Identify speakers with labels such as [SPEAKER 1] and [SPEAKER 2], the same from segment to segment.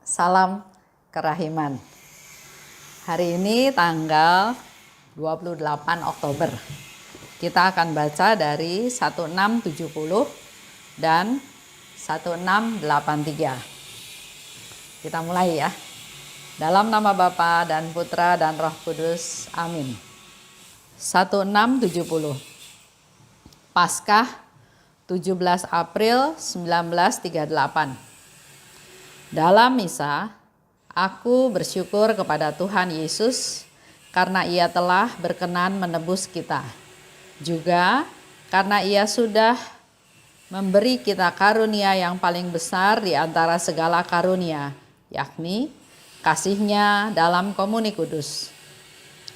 [SPEAKER 1] Salam kerahiman. Hari ini tanggal 28 Oktober. Kita akan baca dari 1670 dan 1683. Kita mulai ya. Dalam nama Bapa dan Putra dan Roh Kudus. Amin. 1670. Paskah 17 April 1938. Dalam misa, aku bersyukur kepada Tuhan Yesus karena Ia telah berkenan menebus kita. Juga karena Ia sudah memberi kita karunia yang paling besar di antara segala karunia, yakni kasih-Nya dalam komuni kudus.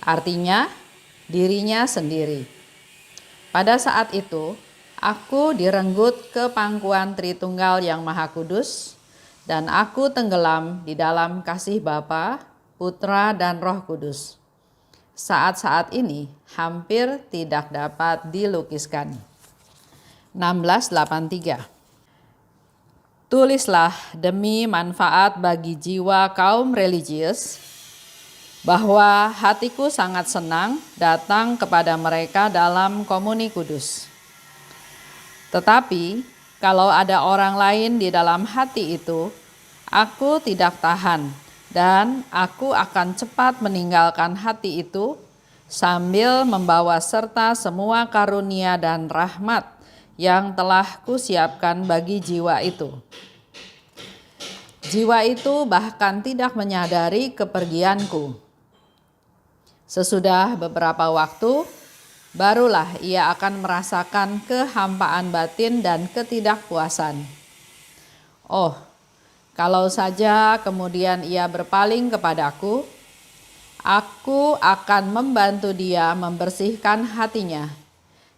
[SPEAKER 1] Artinya, dirinya sendiri. Pada saat itu, aku direnggut ke pangkuan Tritunggal yang Maha Kudus, dan aku tenggelam di dalam kasih Bapa, Putra, dan Roh Kudus. Saat-saat ini hampir tidak dapat dilukiskan. 1683. Tulislah demi manfaat bagi jiwa kaum religius bahwa hatiku sangat senang datang kepada mereka dalam komuni kudus. Tetapi kalau ada orang lain di dalam hati itu, aku tidak tahan dan aku akan cepat meninggalkan hati itu sambil membawa serta semua karunia dan rahmat yang telah kusiapkan bagi jiwa itu. Jiwa itu bahkan tidak menyadari kepergianku. Sesudah beberapa waktu, barulah ia akan merasakan kehampaan batin dan ketidakpuasan. Oh, kalau saja kemudian ia berpaling kepadaku, aku akan membantu dia membersihkan hatinya,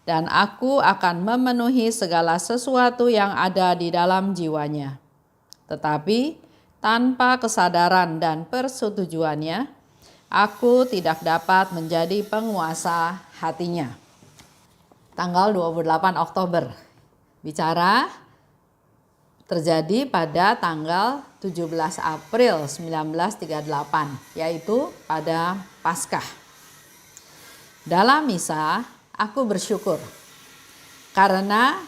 [SPEAKER 1] dan aku akan memenuhi segala sesuatu yang ada di dalam jiwanya. Tetapi tanpa kesadaran dan persetujuannya, aku tidak dapat menjadi penguasa hatinya. Tanggal 28 Oktober. Bicara terjadi pada tanggal 17 April 1938, yaitu pada Paskah. Dalam misa, aku bersyukur karena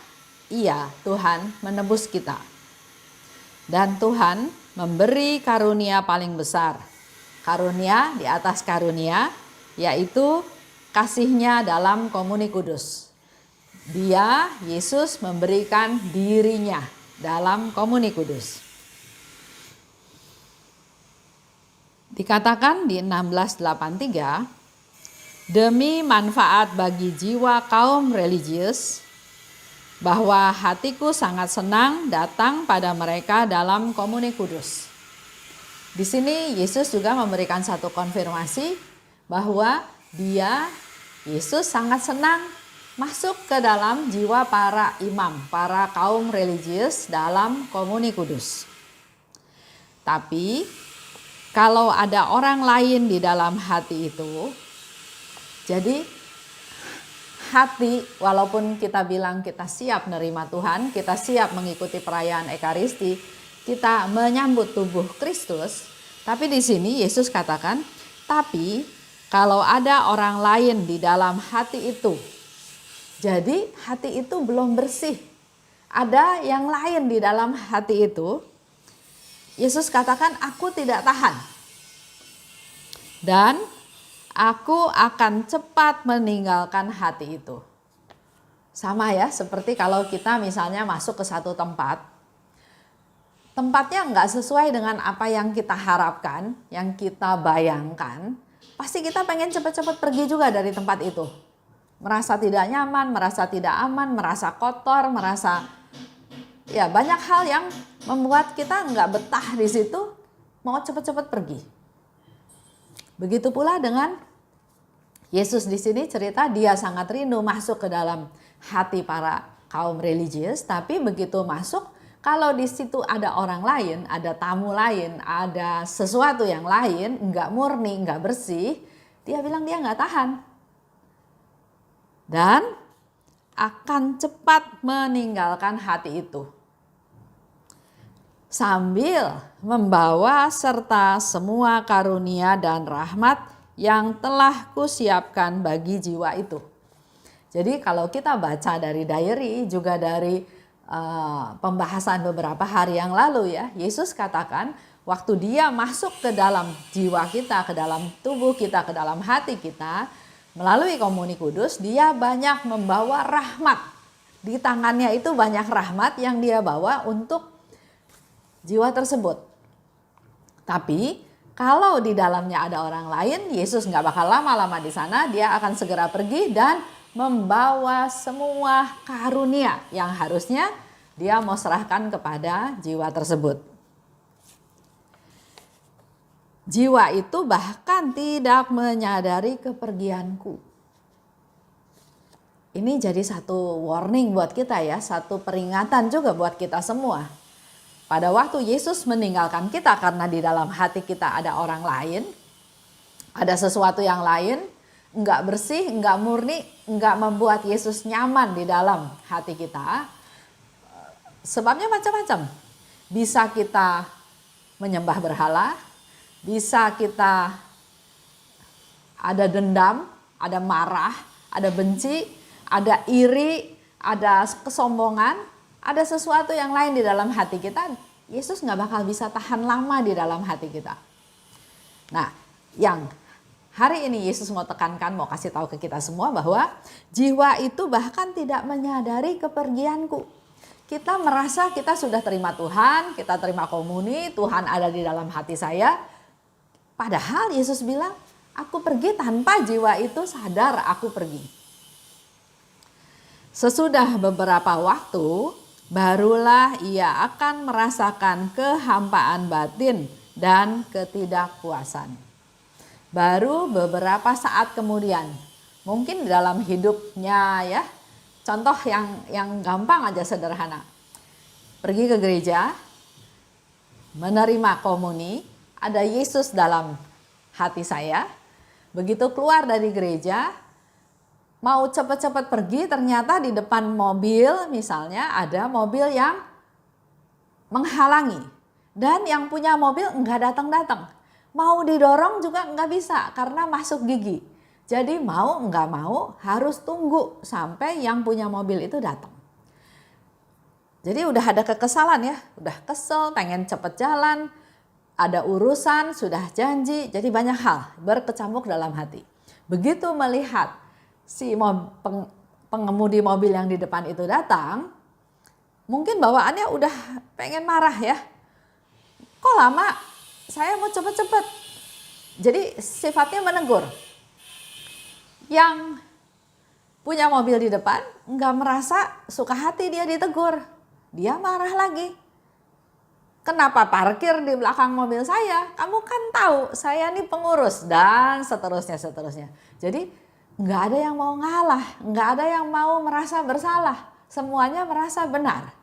[SPEAKER 1] Ia, Tuhan, menebus kita. Dan Tuhan memberi karunia paling besar. Karunia di atas karunia, yaitu kasih-Nya dalam komuni kudus. Dia, Yesus, memberikan dirinya dalam komuni kudus. Dikatakan di 1683, demi manfaat bagi jiwa kaum religius, bahwa hatiku sangat senang datang pada mereka dalam komuni kudus. Di sini Yesus juga memberikan satu konfirmasi bahwa Dia, Yesus, sangat senang masuk ke dalam jiwa para imam, para kaum religius dalam komuni kudus. Tapi kalau ada orang lain di dalam hati itu, jadi hati, walaupun kita bilang kita siap menerima Tuhan, kita siap mengikuti perayaan Ekaristi, kita menyambut tubuh Kristus, tapi di sini Yesus katakan, tapi kalau ada orang lain di dalam hati itu, jadi hati itu belum bersih, ada yang lain di dalam hati itu, Yesus katakan, aku tidak tahan, dan aku akan cepat meninggalkan hati itu. Sama ya, seperti kalau kita misalnya masuk ke satu tempat, tempatnya nggak sesuai dengan apa yang kita harapkan, yang kita bayangkan, pasti kita pengen cepat-cepat pergi juga dari tempat itu. Merasa tidak nyaman, merasa tidak aman, merasa kotor, merasa ya banyak hal yang membuat kita nggak betah di situ, mau cepat-cepat pergi. Begitu pula dengan Yesus di sini cerita dia sangat rindu masuk ke dalam hati para kaum religius, tapi begitu masuk, kalau di situ ada orang lain, ada tamu lain, ada sesuatu yang lain, enggak murni, enggak bersih, dia bilang dia enggak tahan. Dan akan cepat meninggalkan hati itu. sambil membawa serta semua karunia dan rahmat yang telah kusiapkan bagi jiwa itu. Jadi kalau kita baca dari diary, juga dari pembahasan beberapa hari yang lalu ya, Yesus katakan waktu dia masuk ke dalam jiwa kita, ke dalam tubuh kita, ke dalam hati kita, melalui komuni kudus, dia banyak membawa rahmat. Di tangannya itu banyak rahmat yang dia bawa untuk jiwa tersebut. Tapi kalau di dalamnya ada orang lain, Yesus nggak bakal lama-lama di sana, dia akan segera pergi dan membawa semua karunia yang harusnya dia mau serahkan kepada jiwa tersebut. Jiwa itu bahkan tidak menyadari kepergianku. Ini jadi satu warning buat kita ya, satu peringatan juga buat kita semua. Pada waktu Yesus meninggalkan kita karena di dalam hati kita ada orang lain, ada sesuatu yang lain, enggak bersih, enggak murni, enggak membuat Yesus nyaman di dalam hati kita. Sebabnya macam-macam. Bisa kita menyembah berhala, bisa kita ada dendam, ada marah, ada benci, ada iri, ada kesombongan, ada sesuatu yang lain di dalam hati kita. Yesus nggak bakal bisa tahan lama di dalam hati kita. Nah, yang hari ini Yesus mau tekankan, mau kasih tahu ke kita semua bahwa jiwa itu bahkan tidak menyadari kepergianku. Kita merasa kita sudah terima Tuhan, kita terima komuni, Tuhan ada di dalam hati saya. Padahal Yesus bilang, aku pergi tanpa jiwa itu sadar aku pergi. Sesudah beberapa waktu, barulah ia akan merasakan kehampaan batin dan ketidakpuasan. Baru beberapa saat kemudian, mungkin dalam hidupnya ya, contoh yang gampang aja sederhana. Pergi ke gereja, menerima komuni, ada Yesus dalam hati saya. Begitu keluar dari gereja, mau cepat-cepat pergi, ternyata di depan mobil misalnya ada mobil yang menghalangi. Dan yang punya mobil enggak datang-datang. Mau didorong juga enggak bisa karena masuk gigi. Jadi mau enggak mau harus tunggu sampai yang punya mobil itu datang. Jadi udah ada kekesalan ya, udah kesel, pengen cepet jalan, ada urusan, sudah janji, jadi banyak hal berkecamuk dalam hati. Begitu melihat si pengemudi mobil yang di depan itu datang, mungkin bawaannya udah pengen marah ya. Kok lama? Saya mau cepet-cepet. Jadi sifatnya menegur. Yang punya mobil di depan nggak merasa suka hati dia ditegur. Dia marah lagi. Kenapa parkir di belakang mobil saya? Kamu kan tahu saya ini pengurus dan seterusnya. Jadi nggak ada yang mau ngalah, nggak ada yang mau merasa bersalah. Semuanya merasa benar.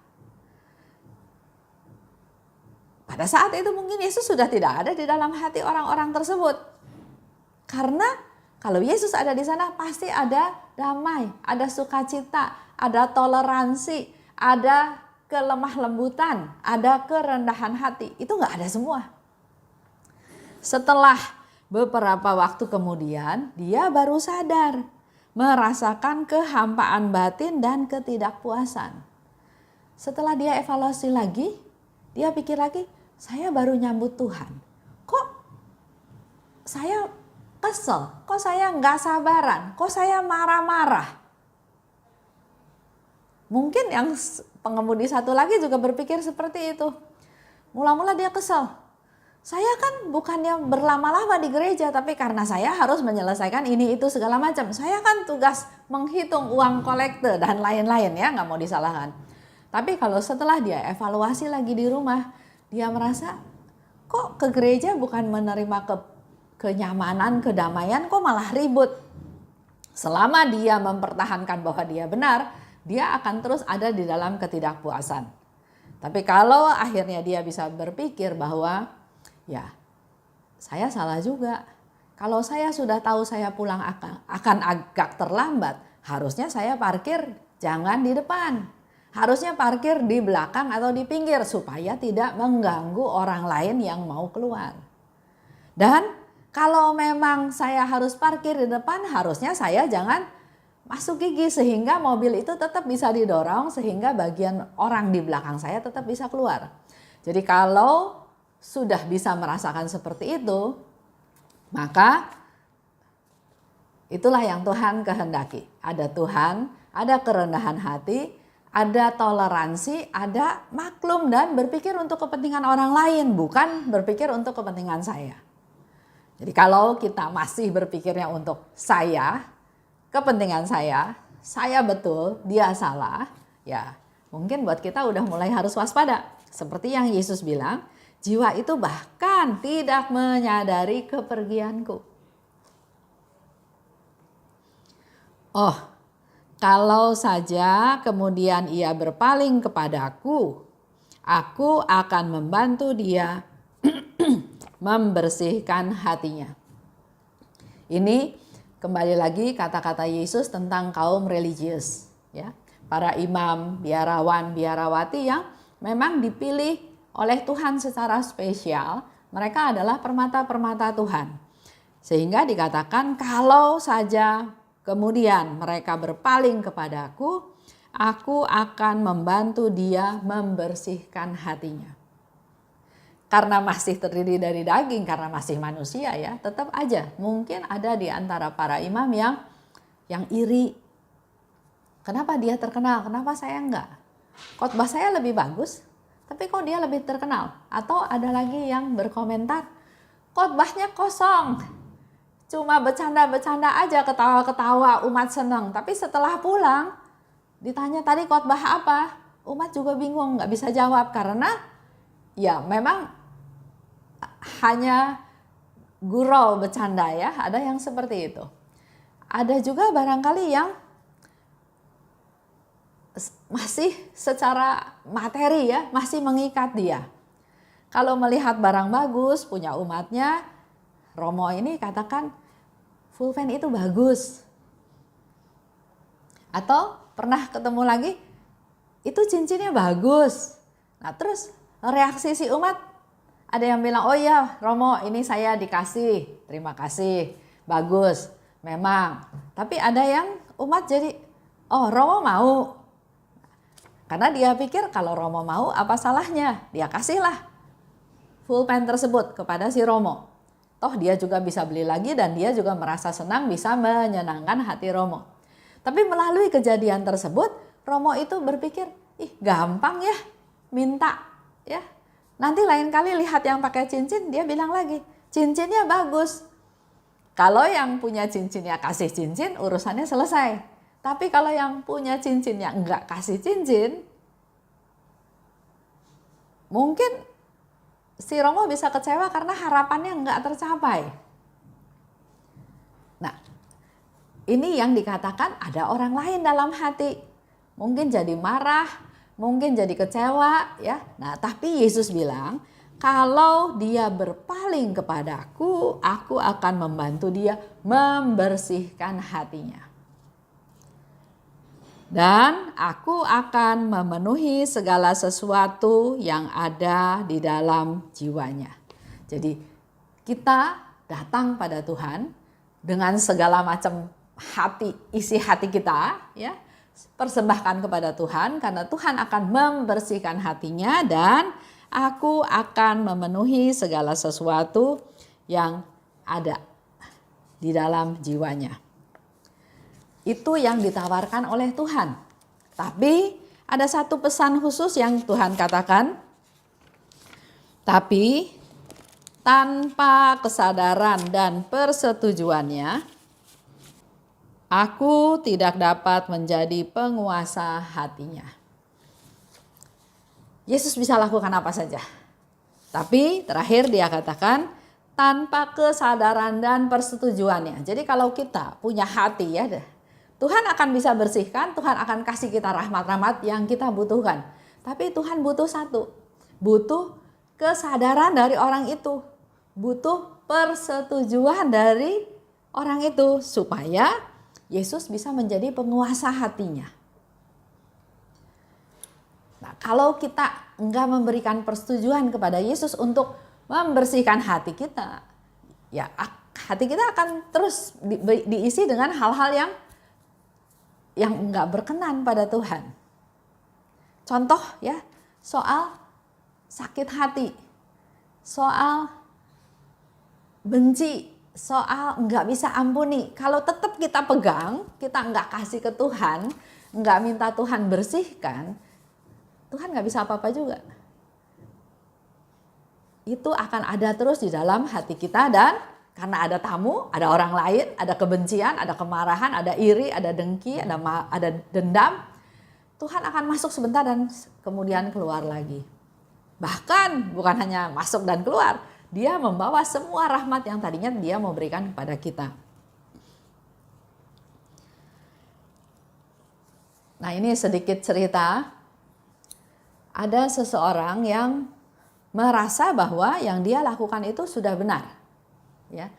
[SPEAKER 1] Pada saat itu mungkin Yesus sudah tidak ada di dalam hati orang-orang tersebut. Karena kalau Yesus ada di sana pasti ada damai, ada sukacita, ada toleransi, ada kelemah lembutan, ada kerendahan hati. Itu nggak ada semua. Setelah beberapa waktu kemudian dia baru sadar, merasakan kehampaan batin dan ketidakpuasan. Setelah dia evaluasi lagi, dia pikir lagi, saya baru nyambut Tuhan. Kok saya kesel? Kok saya nggak sabaran? Kok saya marah-marah? Mungkin yang pengemudi satu lagi juga berpikir seperti itu. Mula-mula dia kesel. Saya kan bukannya berlama-lama di gereja, tapi karena saya harus menyelesaikan ini itu segala macam. Saya kan tugas menghitung uang kolekte dan lain-lain ya, nggak mau disalahkan. Tapi kalau setelah dia evaluasi lagi di rumah, dia merasa kok ke gereja bukan menerima kenyamanan, kedamaian, kok malah ribut. Selama dia mempertahankan bahwa dia benar, dia akan terus ada di dalam ketidakpuasan. Tapi kalau akhirnya dia bisa berpikir bahwa ya saya salah juga. Kalau saya sudah tahu saya pulang akan agak terlambat, harusnya saya parkir jangan di depan. Harusnya parkir di belakang atau di pinggir supaya tidak mengganggu orang lain yang mau keluar. Dan kalau memang saya harus parkir di depan, harusnya saya jangan masuk gigi sehingga mobil itu tetap bisa didorong sehingga bagian orang di belakang saya tetap bisa keluar. Jadi kalau sudah bisa merasakan seperti itu, maka itulah yang Tuhan kehendaki. Ada Tuhan, ada kerendahan hati, ada toleransi, ada maklum dan berpikir untuk kepentingan orang lain, bukan berpikir untuk kepentingan saya. Jadi kalau kita masih berpikirnya untuk saya, kepentingan saya betul, dia salah, ya mungkin buat kita udah mulai harus waspada. Seperti yang Yesus bilang, jiwa itu bahkan tidak menyadari kepergianku. Oh, kalau saja kemudian ia berpaling kepadaku, aku akan membantu dia membersihkan hatinya. Ini kembali lagi kata-kata Yesus tentang kaum religius, ya. Para imam, biarawan, biarawati yang memang dipilih oleh Tuhan secara spesial. Mereka adalah permata-permata Tuhan. Sehingga dikatakan kalau saja kemudian mereka berpaling kepadaku, aku akan membantu dia membersihkan hatinya. Karena masih terdiri dari daging, karena masih manusia ya, tetap aja mungkin ada di antara para imam yang iri. Kenapa dia terkenal, kenapa saya enggak? Khotbah saya lebih bagus, tapi kok dia lebih terkenal? Atau ada lagi yang berkomentar, khotbahnya kosong, cuma bercanda-bercanda aja, ketawa-ketawa, umat senang. Tapi setelah pulang, ditanya tadi khotbah apa, umat juga bingung, nggak bisa jawab. Karena ya memang hanya gurau bercanda ya, ada yang seperti itu. Ada juga barangkali yang masih secara materi ya, masih mengikat dia. Kalau melihat barang bagus, punya umatnya, Romo ini katakan pulpen itu bagus. Atau pernah ketemu lagi, itu cincinnya bagus. Nah terus reaksi si umat, ada yang bilang, oh iya Romo ini saya dikasih, terima kasih, bagus, memang. Tapi ada yang umat jadi, oh Romo mau. Karena dia pikir kalau Romo mau apa salahnya, dia kasihlah pulpen tersebut kepada si Romo. Toh dia juga bisa beli lagi dan dia juga merasa senang bisa menyenangkan hati Romo. Tapi melalui kejadian tersebut, Romo itu berpikir, ih gampang ya minta ya. Nanti lain kali lihat yang pakai cincin, dia bilang lagi, cincinnya bagus. Kalau yang punya cincinnya kasih cincin, urusannya selesai. Tapi kalau yang punya cincinnya enggak kasih cincin, mungkin si Romo bisa kecewa karena harapannya enggak tercapai. Nah, ini yang dikatakan ada orang lain dalam hati. Mungkin jadi marah, mungkin jadi kecewa ya. Nah, tapi Yesus bilang, kalau dia berpaling kepadaku, aku akan membantu dia membersihkan hatinya. Dan aku akan memenuhi segala sesuatu yang ada di dalam jiwanya. Jadi kita datang pada Tuhan dengan segala macam hati, isi hati kita ya. Persembahkan kepada Tuhan karena Tuhan akan membersihkan hatinya dan aku akan memenuhi segala sesuatu yang ada di dalam jiwanya. Itu yang ditawarkan oleh Tuhan. Tapi ada satu pesan khusus yang Tuhan katakan. Tapi tanpa kesadaran dan persetujuannya, aku tidak dapat menjadi penguasa hatinya. Yesus bisa lakukan apa saja. Tapi terakhir dia katakan tanpa kesadaran dan persetujuannya. Jadi kalau kita punya hati ya, Tuhan akan bisa bersihkan, Tuhan akan kasih kita rahmat-rahmat yang kita butuhkan. Tapi Tuhan butuh satu, butuh kesadaran dari orang itu, butuh persetujuan dari orang itu supaya Yesus bisa menjadi penguasa hatinya. kalau kita enggak memberikan persetujuan kepada Yesus untuk membersihkan hati kita, ya hati kita akan terus diisi dengan hal-hal yang enggak berkenan pada Tuhan. Contoh ya, soal sakit hati, soal benci, soal enggak bisa ampuni. Kalau tetap kita pegang, kita enggak kasih ke Tuhan, enggak minta Tuhan bersihkan, Tuhan enggak bisa apa-apa juga. Itu akan ada terus di dalam hati kita, dan karena ada tamu, ada orang lain, ada kebencian, ada kemarahan, ada iri, ada dengki, ada dendam, Tuhan akan masuk sebentar dan kemudian keluar lagi. Bahkan bukan hanya masuk dan keluar, dia membawa semua rahmat yang tadinya dia mau berikan kepada kita. Nah, ini sedikit cerita. Ada seseorang yang merasa bahwa yang dia lakukan itu sudah benar. Ya.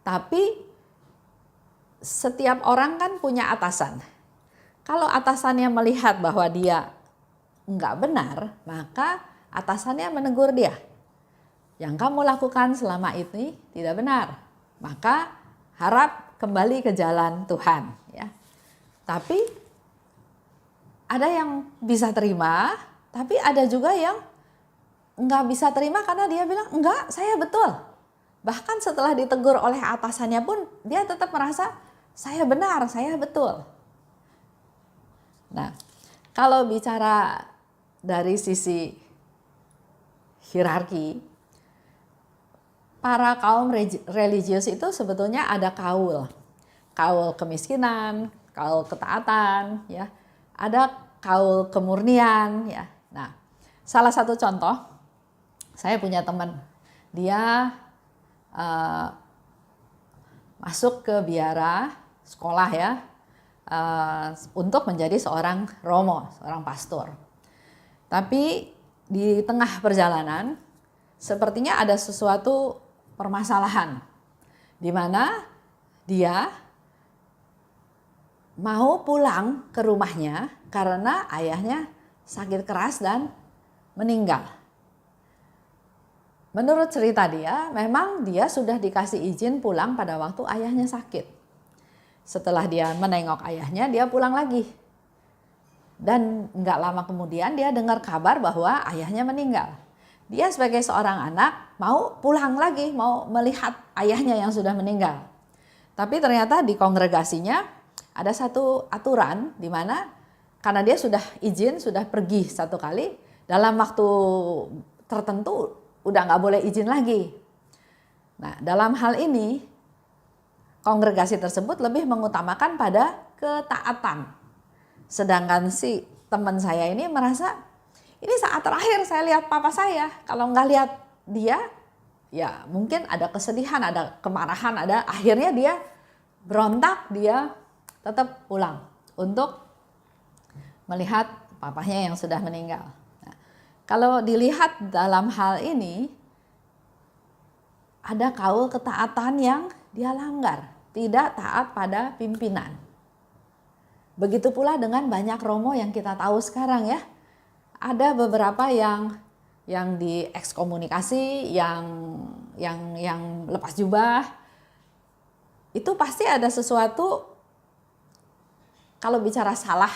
[SPEAKER 1] Tapi setiap orang kan punya atasan. Kalau atasannya melihat bahwa dia enggak benar, maka atasannya menegur dia. Yang kamu lakukan selama ini tidak benar. Maka harap kembali ke jalan Tuhan. Ya. Tapi ada yang bisa terima, tapi ada juga yang enggak bisa terima karena dia bilang, enggak, saya betul. Bahkan setelah ditegur oleh atasannya pun, dia tetap merasa, saya benar, saya betul. Nah, kalau bicara dari sisi hierarki, para kaum religius itu sebetulnya ada kaul kemiskinan, kaul ketaatan, ya, ada kaul kemurnian, ya. Nah, salah satu contoh, saya punya teman, dia masuk ke biara sekolah ya, untuk menjadi seorang romo, seorang pastor. Tapi di tengah perjalanan sepertinya ada sesuatu permasalahan di mana dia mau pulang ke rumahnya karena ayahnya sakit keras dan meninggal. Menurut cerita dia, memang dia sudah dikasih izin pulang pada waktu ayahnya sakit. Setelah dia menengok ayahnya, dia pulang lagi. Dan nggak lama kemudian dia dengar kabar bahwa ayahnya meninggal. Dia sebagai seorang anak mau pulang lagi, mau melihat ayahnya yang sudah meninggal. Tapi ternyata di kongregasinya ada satu aturan di mana karena dia sudah izin, sudah pergi satu kali, dalam waktu tertentu udah nggak boleh izin lagi. Nah, dalam hal ini kongregasi tersebut lebih mengutamakan pada ketaatan. Sedangkan si teman saya ini merasa, ini saat terakhir saya lihat papa saya. Kalau nggak lihat dia, ya mungkin ada kesedihan, ada kemarahan, akhirnya dia berontak, dia tetap pulang untuk melihat papahnya yang sudah meninggal. Nah, kalau dilihat dalam hal ini, ada kaul ketaatan yang dia langgar. Tidak taat pada pimpinan. Begitu pula dengan banyak romo yang kita tahu sekarang ya. Ada beberapa yang diekskomunikasi, yang lepas jubah. Itu pasti ada sesuatu, kalau bicara salah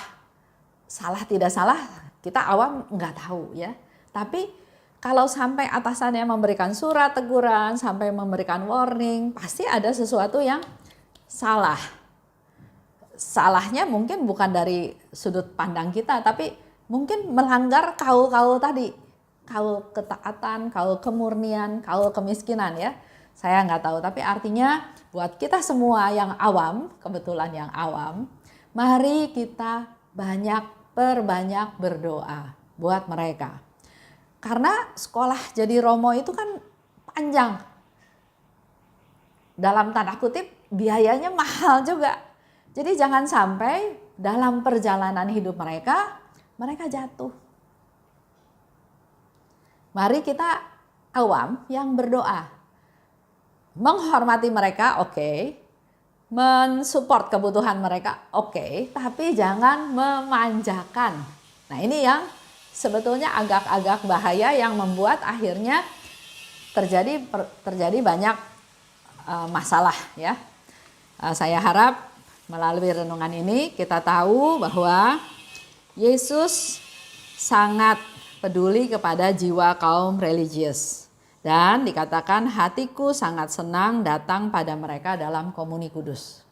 [SPEAKER 1] tidak salah, kita awam nggak tahu ya. Tapi kalau sampai atasannya memberikan surat teguran, sampai memberikan warning, pasti ada sesuatu yang salah. Salahnya mungkin bukan dari sudut pandang kita, tapi mungkin melanggar kaul-kaul tadi. Kaul ketaatan, kaul kemurnian, kaul kemiskinan ya. Saya nggak tahu, tapi artinya buat kita semua yang awam, kebetulan yang awam, mari kita perbanyak berdoa buat mereka. Karena sekolah jadi romo itu kan panjang. Dalam tanda kutip biayanya mahal juga. Jadi jangan sampai dalam perjalanan hidup mereka jatuh. Mari kita awam yang berdoa. Menghormati mereka oke. Mensupport kebutuhan mereka oke. Tapi jangan memanjakan. Nah ini yang sebetulnya agak-agak bahaya yang membuat akhirnya terjadi banyak masalah ya. Saya harap melalui renungan ini kita tahu bahwa Yesus sangat peduli kepada jiwa kaum religius. Dan dikatakan hatiku sangat senang datang pada mereka dalam komuni kudus.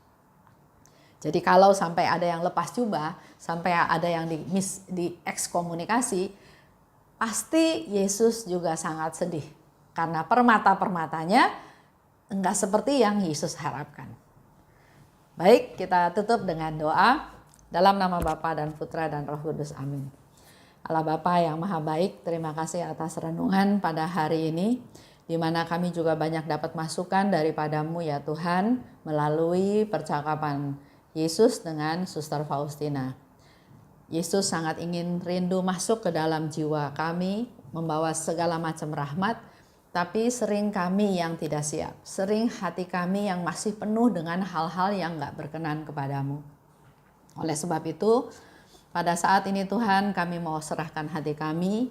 [SPEAKER 1] Jadi kalau sampai ada yang lepas jubah, sampai ada yang di ekskomunikasi, pasti Yesus juga sangat sedih. Karena permata-permatanya enggak seperti yang Yesus harapkan. Baik, kita tutup dengan doa. Dalam nama Bapa dan Putra dan Roh Kudus, amin. Allah Bapa yang Maha Baik, terima kasih atas renungan pada hari ini, di mana kami juga banyak dapat masukan daripada-Mu ya Tuhan, melalui percakapan Yesus dengan Suster Faustina. Yesus sangat ingin rindu masuk ke dalam jiwa kami, membawa segala macam rahmat, tapi sering kami yang tidak siap. Sering hati kami yang masih penuh dengan hal-hal yang gak berkenan kepadamu. Oleh sebab itu, pada saat ini Tuhan, kami mau serahkan hati kami.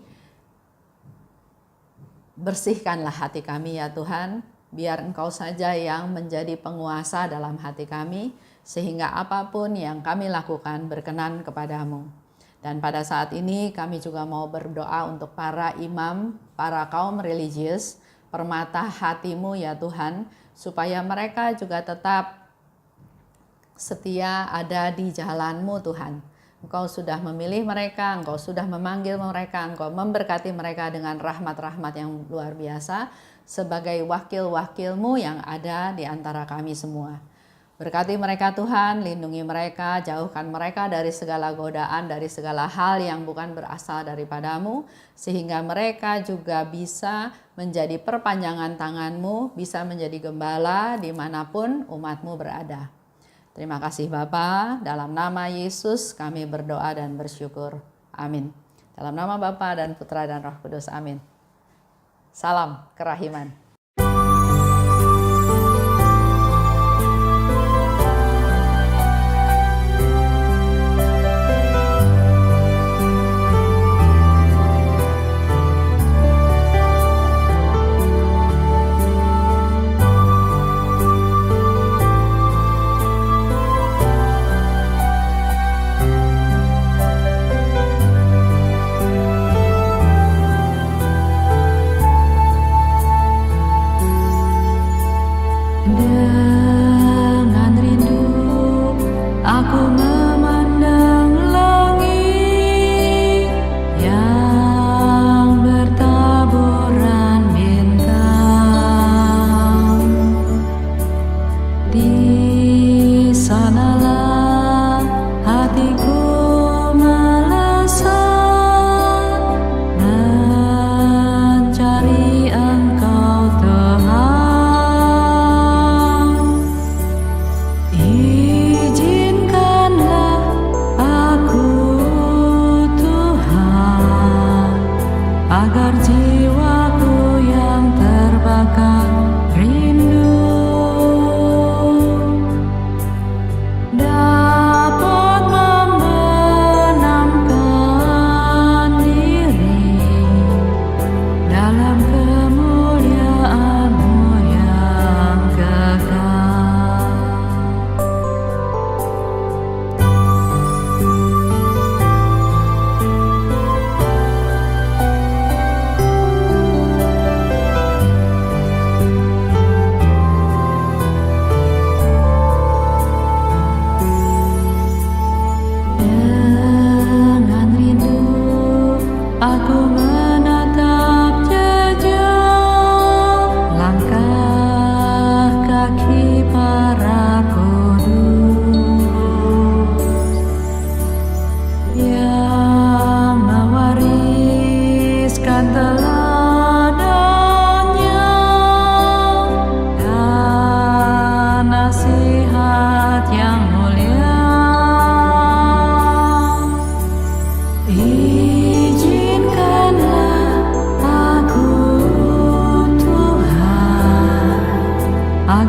[SPEAKER 1] Bersihkanlah hati kami ya Tuhan, biar Engkau saja yang menjadi penguasa dalam hati kami, sehingga apapun yang kami lakukan berkenan kepadamu. Dan pada saat ini kami juga mau berdoa untuk para imam, para kaum religius, permata hati-Mu ya Tuhan, supaya mereka juga tetap setia ada di jalan-Mu Tuhan. Engkau sudah memilih mereka, Engkau sudah memanggil mereka, Engkau memberkati mereka dengan rahmat-rahmat yang luar biasa sebagai wakil-wakil-Mu yang ada di antara kami semua. Berkati mereka Tuhan, lindungi mereka, jauhkan mereka dari segala godaan, dari segala hal yang bukan berasal daripada-Mu, sehingga mereka juga bisa menjadi perpanjangan tangan-Mu, bisa menjadi gembala dimanapun umat-Mu berada. Terima kasih Bapa, dalam nama Yesus kami berdoa dan bersyukur. Amin. Dalam nama Bapa dan Putra dan Roh Kudus. Amin. Salam kerahiman.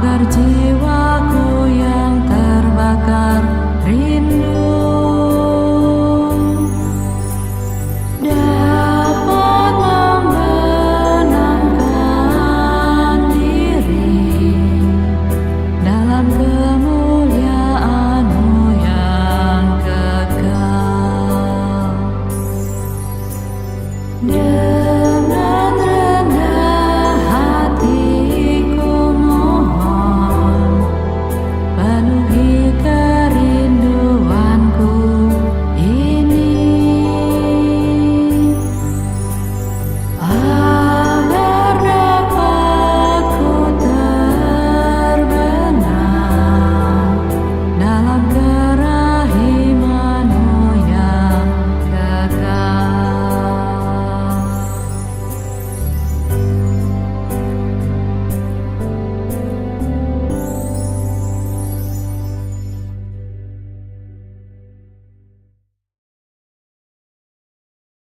[SPEAKER 2] agar jiwaku yang terbakar